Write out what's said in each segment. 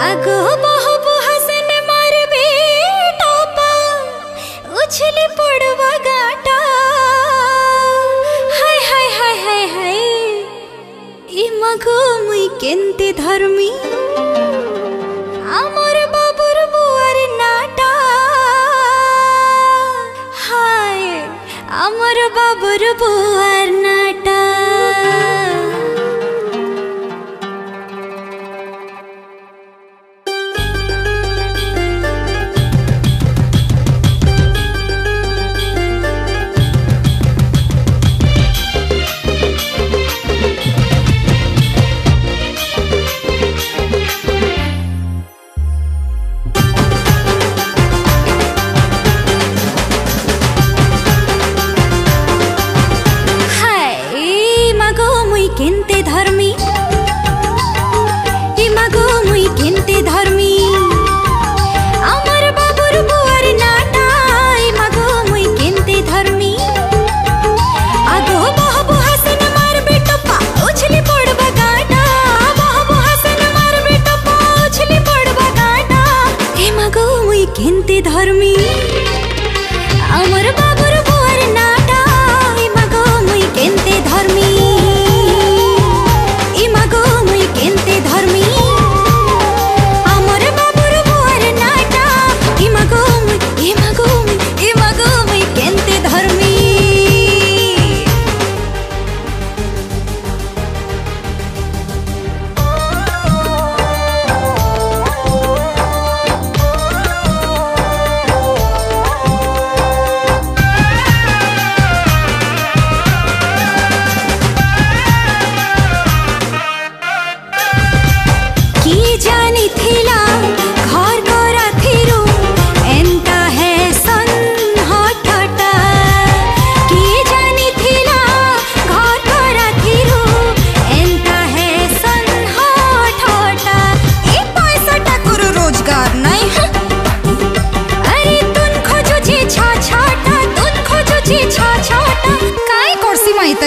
आगो बहबो हसन मारबे टोपा उछली पड़वा गाटा। हाय हाय हाय हाय हाय ई मगो मुई केनते धर्मी आमर बाबुर बुआर नाटा। हाय आमर बाबुर बुआर नाटा। केनते धर्मी ई मगो मुई केनते धर्मी आमर बाबुर बुआर नाटा। ई मगो मुई केनते धर्मी आगो बहबो हसन मारबे टोपा उछली पड़बा गाटा। बहबो हसन मारबे टोपा उछली पड़बा गाटा। ई मगो मुई केनते धर्मी आमर बाबुर बुआर नाटा। ई मगो मुई केनते धर्मी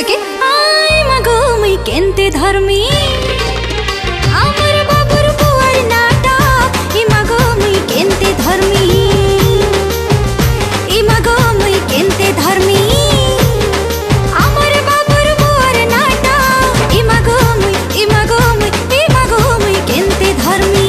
के आई मगो मुई केनते धर्मी आमर बाबुर बुआर नाटा। ई मगो मुई केनते धर्मी ई मगो मुई केनते धर्मी आमर बाबुर बुआर नाटा। ई मगो मुई ई मगो मुई ई मगो मुई केनते धर्मी।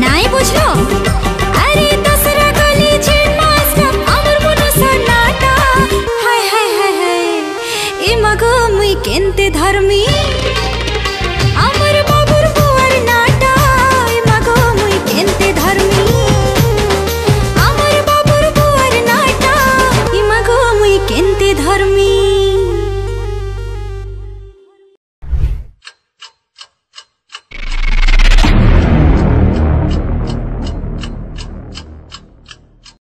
नाई बुझलो अरे दसरा गली छेना आमर बुनो नाटा। हाय हाय हाय हाय ई मगो मुई केनते धर्मी।